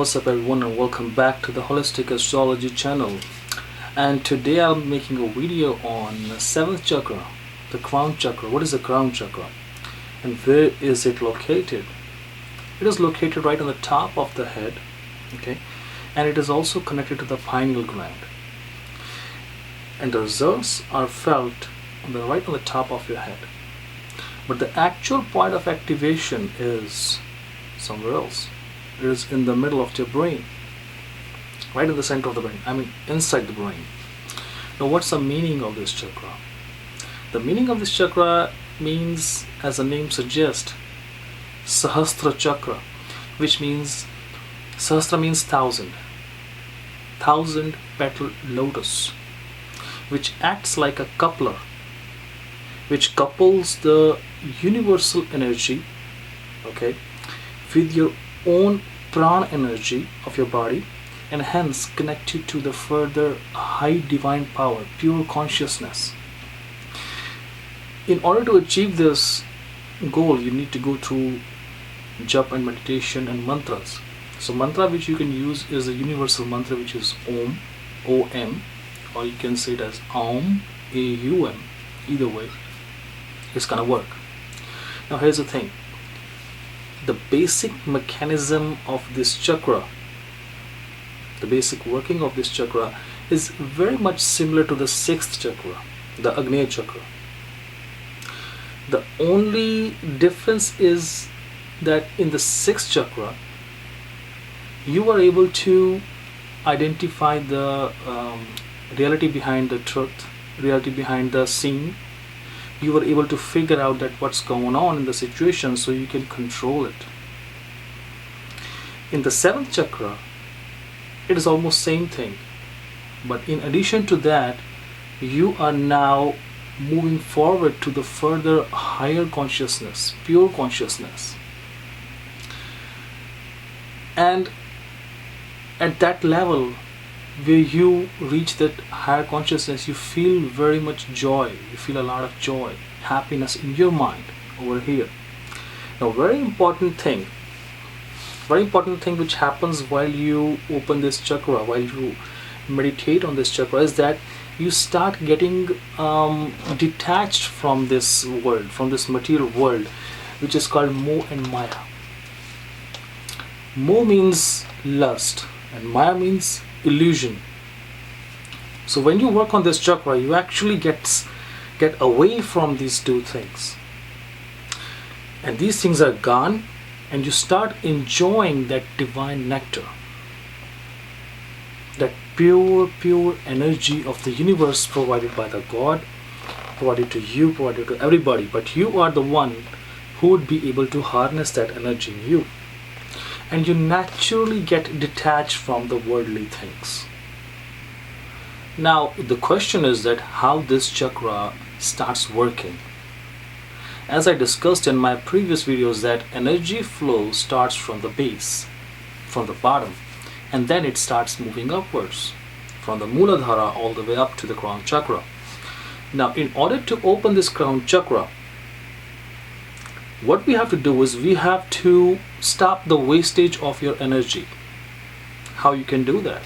What's up everyone, and welcome back to the Holistic Astrology channel. And today I'm making a video on the 7th chakra, the crown chakra. What is the crown chakra and where is it located? It is located right on the top of the head, okay, and it is also connected to the pineal gland, and the results are felt right on the top of your head, but the actual point of activation is somewhere else. It is in the middle of your brain, right in the center of the brain, inside the brain. Now what's the meaning of this chakra? The meaning of this chakra means, as the name suggests, sahastra chakra, which means sahastra means thousand petal lotus, which acts like a coupler, which couples the universal energy, okay, with your own prana energy of your body, and hence connect you to the further high divine power, pure consciousness. In order to achieve this goal, you need to go through japa and meditation and mantras. So mantra which you can use is the universal mantra, which is Om, O-M, or you can say it as Aum, A-U-M. Either way, it's gonna work. Now here's the thing. The basic mechanism of this chakra, the basic working of this chakra is very much similar to the 6th chakra, the Agnya chakra. The only difference is that in the 6th chakra, you are able to identify the reality behind the truth, reality behind the scene. You are able to figure out that what's going on in the situation, so you can control it. In the 7th chakra, it is almost same thing, but in addition to that, you are now moving forward to the further higher consciousness, pure consciousness, and at that level where you reach that higher consciousness, you feel very much joy. You feel a lot of joy, happiness in your mind over here. Now very important thing which happens while you open this chakra, while you meditate on this chakra, is that you start getting detached from this world, from this material world, which is called Moh and Maya. Moh means lust and Maya means illusion. So when you work on this chakra, you actually get away from these two things, and these things are gone, and you start enjoying that divine nectar, that pure energy of the universe provided by the God, provided to you, provided to everybody, but you are the one who would be able to harness that energy in you, and you naturally get detached from the worldly things. Now the question is that how this chakra starts working. As I discussed in my previous videos, that energy flow starts from the base, from the bottom, and then it starts moving upwards from the Muladhara all the way up to the crown chakra. Now in order to open this crown chakra, what we have to do is we have to stop the wastage of your energy. How you can do that?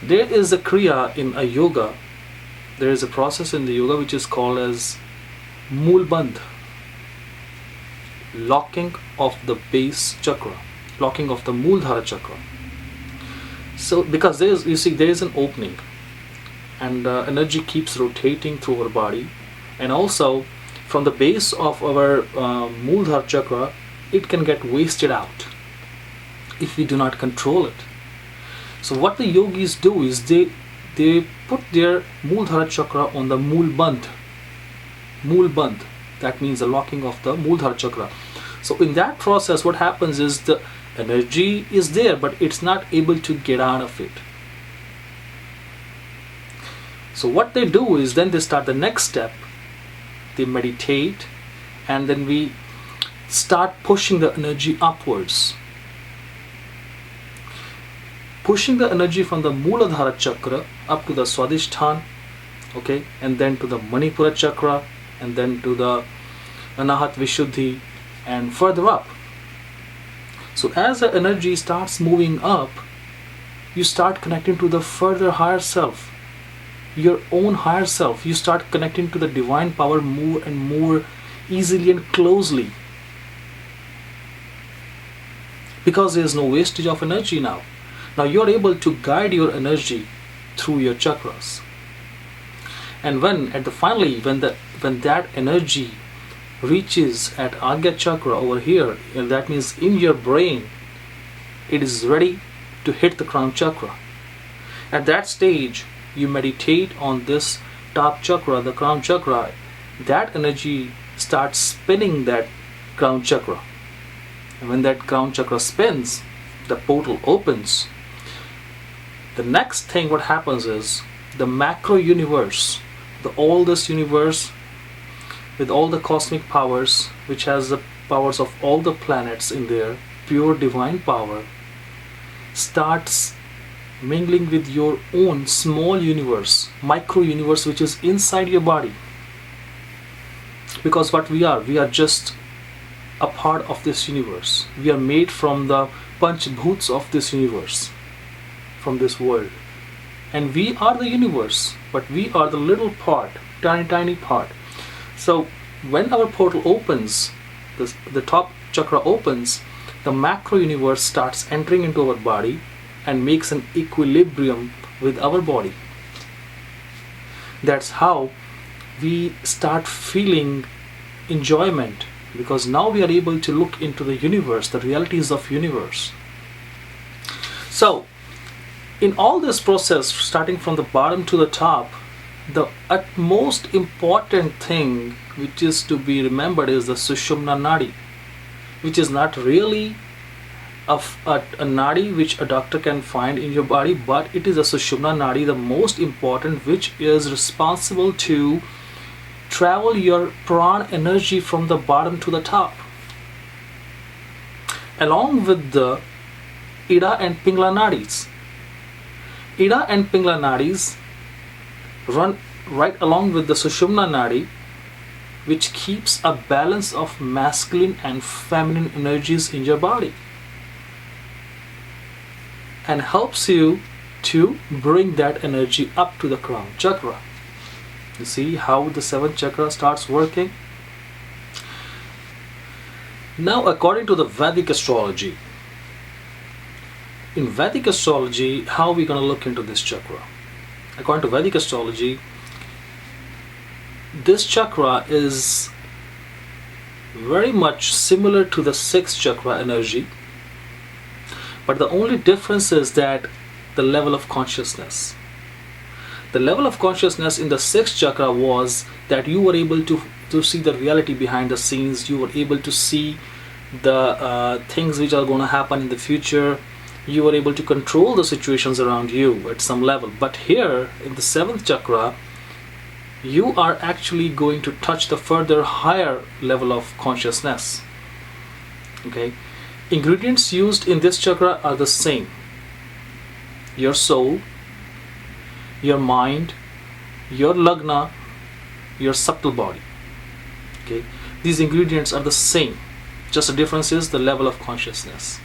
There is a kriya in a yoga, there is a process in the yoga which is called as Mulbandh, locking of the base chakra, locking of the Muladhara chakra. So because there is an opening, and energy keeps rotating through our body, and also from the base of our Muladhara chakra, it can get wasted out if we do not control it. So what the yogis do is they put their Muladhara chakra on the Mulbandh. Mulbandh, that means the locking of the Muladhara chakra. So in that process, what happens is the energy is there, but it's not able to get out of it. So what they do is then they start the next step. They meditate, and then we start pushing the energy upwards, pushing the energy from the Muladhara chakra up to the Swadhisthana, okay, and then to the Manipura chakra, and then to the Anahat Vishuddhi, and further up. So as the energy starts moving up, you start connecting to the further higher self, your own higher self. You start connecting to the divine power more and more easily and closely, because there is no wastage of energy now. Now you are able to guide your energy through your chakras. And when that energy reaches at Agya chakra over here, and that means in your brain, it is ready to hit the crown chakra. At that stage, you meditate on this top chakra, the crown chakra. That energy starts spinning that crown chakra. And when that crown chakra spins, the portal opens. The next thing what happens is the macro universe, all this universe with all the cosmic powers, which has the powers of all the planets in there, pure divine power, starts mingling with your own small universe, micro universe, which is inside your body. Because what we are just a part of this universe. We are made from the Panch Bhuts of this universe, from this world. And we are the universe, but we are the little part, tiny part. So when our portal opens, the top chakra opens, the macro universe starts entering into our body and makes an equilibrium with our body. That's how we start feeling enjoyment, because now we are able to look into the universe, the realities of universe. So in all this process, starting from the bottom to the top, the utmost important thing which is to be remembered is the Sushumna Nadi, which is not really a nadi which a doctor can find in your body, but it is a Sushumna Nadi, the most important, which is responsible to travel your prana energy from the bottom to the top, along with the Ida and Pingla Nadis. Ida and Pingla Nadis run right along with the Sushumna Nadi, which keeps a balance of masculine and feminine energies in your body and helps you to bring that energy up to the crown chakra. You see how the seventh chakra starts working? Now, according to the Vedic Astrology, in Vedic Astrology, how are we going to look into this chakra? According to Vedic Astrology, this chakra is very much similar to the sixth chakra energy, but the only difference is that the level of consciousness. The level of consciousness in the sixth chakra was that you were able to see the reality behind the scenes. You were able to see the things which are going to happen in the future. You were able to control the situations around you at some level. But here in the seventh chakra, you are actually going to touch the further higher level of consciousness. Okay, ingredients used in this chakra are the same: your soul, your mind, your lagna, your subtle body. Okay, these ingredients are the same, just the difference is the level of consciousness.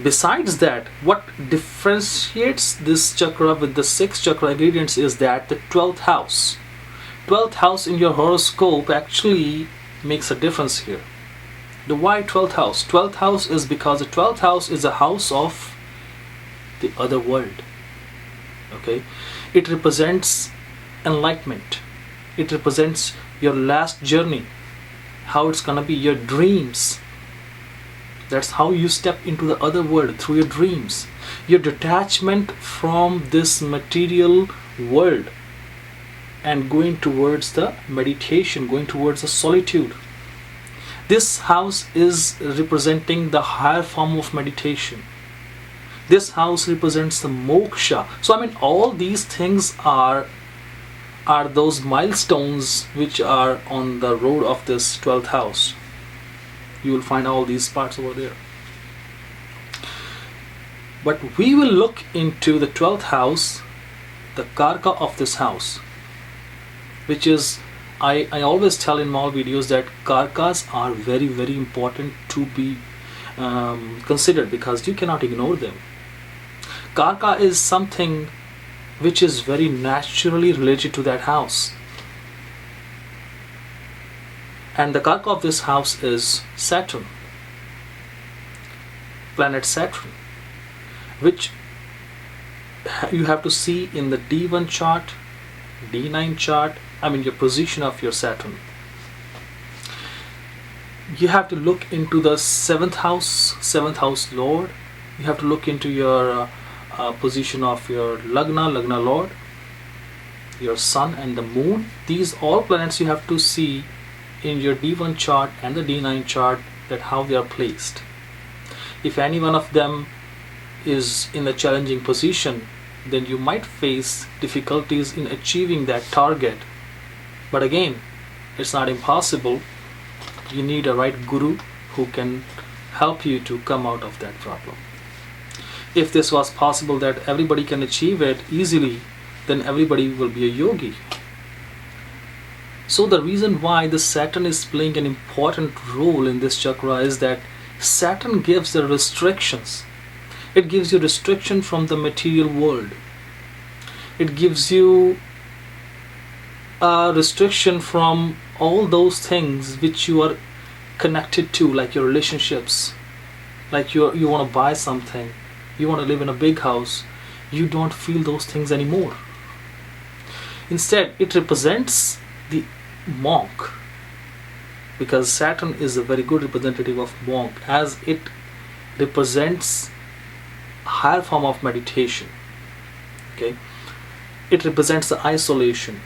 Besides that, what differentiates this chakra with the sixth chakra ingredients is that the 12th house. 12th house in your horoscope actually makes a difference here. The why 12th house? 12th house is because the 12th house is a house of the other world. Okay, it represents enlightenment. It represents your last journey, how it's gonna be, your dreams. That's how you step into the other world, through your dreams. Your detachment from this material world and going towards the meditation, going towards the solitude. This house is representing the higher form of meditation. This house represents the moksha. So I mean, all these things are those milestones which are on the road of this 12th house. You will find all these parts over there. But we will look into the 12th house, the karka of this house, which is, I always tell in my videos that karkas are very, very important to be considered, because you cannot ignore them. Karka is something which is very naturally related to that house. And the Karka of this house is Saturn, planet Saturn, which you have to see in the D1 chart, D9 chart, your position of your Saturn. You have to look into the 7th house Lord. You have to look into your position of your Lagna Lord, your Sun and the Moon. These all planets you have to see in your D1 chart and the D9 chart, that how they are placed. If any one of them is in a challenging position, then you might face difficulties in achieving that target. But again, it's not impossible. You need a right guru who can help you to come out of that problem. If this was possible that everybody can achieve it easily, then everybody will be a yogi. So the reason why the Saturn is playing an important role in this chakra is that Saturn gives the restrictions. It gives you restriction from the material world. It gives you a restriction from all those things which you are connected to, like your relationships, like you want to buy something, you want to live in a big house. You don't feel those things anymore. Instead, it represents the monk, because Saturn is a very good representative of monk, as it represents a higher form of meditation. Okay, it represents the isolation.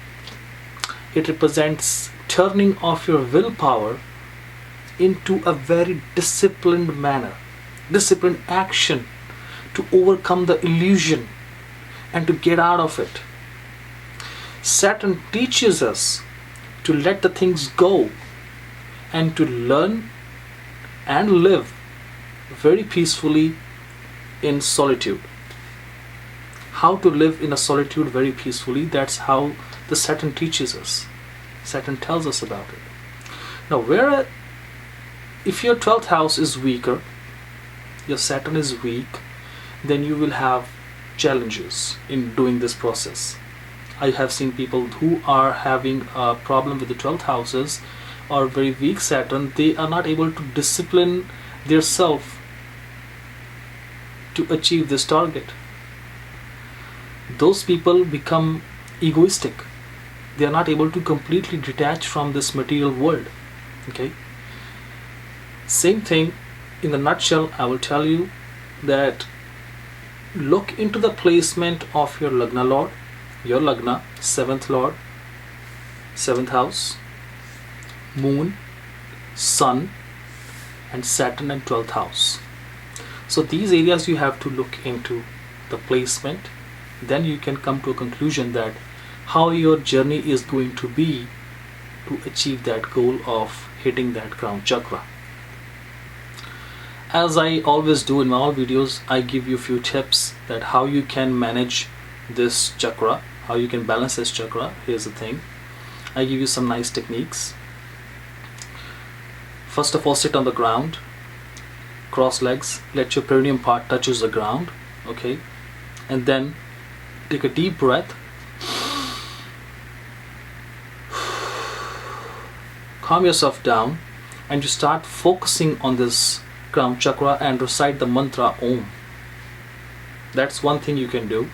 It represents turning off your willpower into a very disciplined manner, disciplined action, to overcome the illusion and to get out of it. Saturn teaches us to let the things go and to learn and live very peacefully in solitude. How to live in a solitude very peacefully, that's how the Saturn teaches us. Saturn tells us about it. Now, if your 12th house is weaker, your Saturn is weak, then you will have challenges in doing this process. I have seen people who are having a problem with the 12th houses or very weak Saturn. They are not able to discipline their self to achieve this target. Those people become egoistic. They are not able to completely detach from this material world. Okay. Same thing, in a nutshell, I will tell you that look into the placement of your Lagna Lord, your Lagna, 7th Lord, 7th house, Moon, Sun, and Saturn and 12th house. So these areas you have to look into the placement. Then you can come to a conclusion that how your journey is going to be to achieve that goal of hitting that crown chakra. As I always do in my all videos, I give you a few tips that how you can manage this chakra, how you can balance this chakra. Here's the thing. I give you some nice techniques. First of all, sit on the ground, cross legs, let your perineum part touches the ground, okay? And then take a deep breath. Calm yourself down and you start focusing on this crown chakra and recite the mantra Om. That's one thing you can do.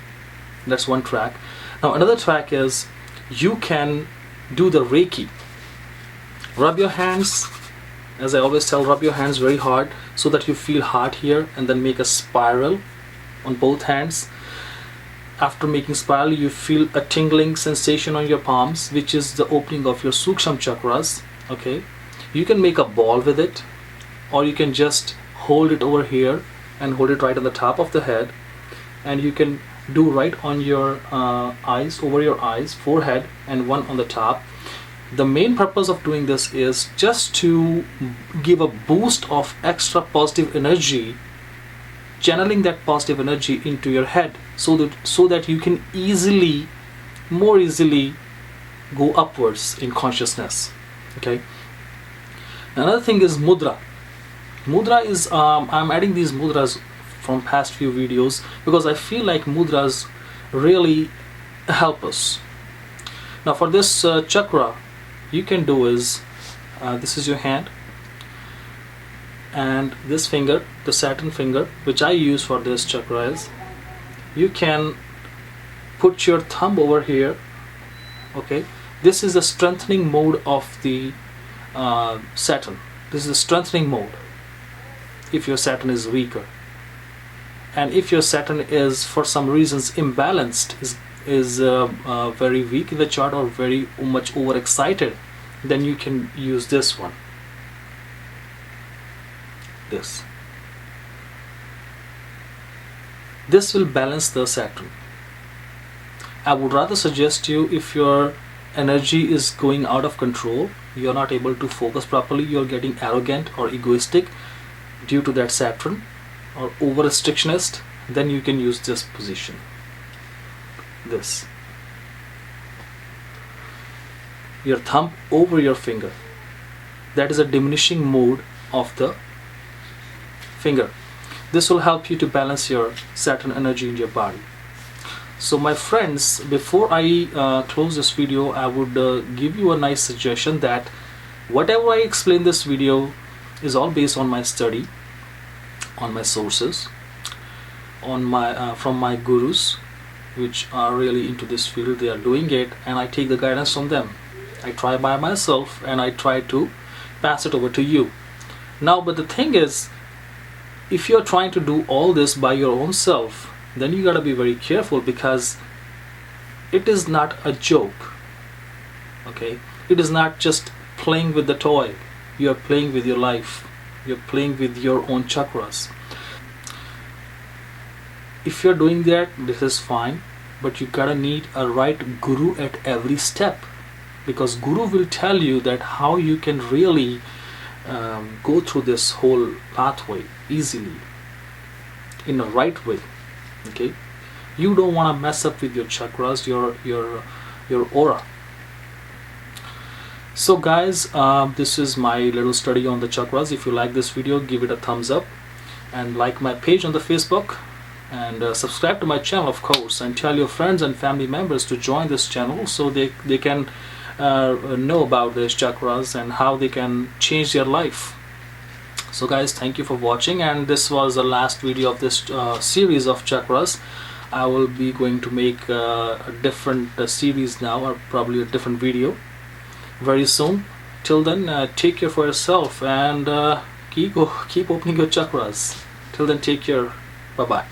That's one track. Now another track is you can do the Reiki. Rub your hands, as I always tell, rub your hands very hard so that you feel hot here, and then make a spiral on both hands. After making spiral, you feel a tingling sensation on your palms, which is the opening of your Suksham chakras. Okay, you can make a ball with it, or you can just hold it over here and hold it right on the top of the head, and you can do right on your eyes, over your eyes, forehead, and one on the top. The main purpose of doing this is just to give a boost of extra positive energy, channeling that positive energy into your head, so that you can more easily go upwards in consciousness. Okay. Another thing is mudra. Mudra is I'm adding these mudras from past few videos because I feel like mudras really help us. Now for this chakra, you can do is this is your hand, and this finger, the Saturn finger, which I use for this chakra, is you can put your thumb over here. Okay, this is the strengthening mode of the Saturn. This is the strengthening mode if your Saturn is weaker. And if your Saturn is for some reasons imbalanced, is very weak in the chart or very much overexcited, then you can use this one. This will balance the Saturn. I would rather suggest you, if your energy is going out of control, you're not able to focus properly, you're getting arrogant or egoistic due to that Saturn, or over restrictionist, then you can use this position. This. Your thumb over your finger. That is a diminishing mode of the finger. This will help you to balance your Saturn energy in your body. So my friends, before I close this video, I would give you a nice suggestion that whatever I explain this video is all based on my study, on my sources, on my from my gurus, which are really into this field. They are doing it, and I take the guidance from them. I try by myself, and I try to pass it over to you. Now, but the thing is, if you're trying to do all this by your own self, then you gotta be very careful, because it is not a joke. Okay, it is not just playing with the toy. You are playing with your life. You're playing with your own chakras. If you're doing that, this is fine, but you gotta need a right guru at every step, because guru will tell you that how you can really go through this whole pathway easily, in a right way. Okay, you don't want to mess up with your chakras, your aura. So guys, this is my little study on the chakras. If you like this video, give it a thumbs up, and like my page on the Facebook, and subscribe to my channel, of course, and tell your friends and family members to join this channel, so they can know about these chakras and how they can change their life. So guys, thank you for watching, and this was the last video of this series of chakras. I will be going to make a different series now, or probably a different video very soon. Till then, take care for yourself, and keep opening your chakras. Till then, take care. Bye bye.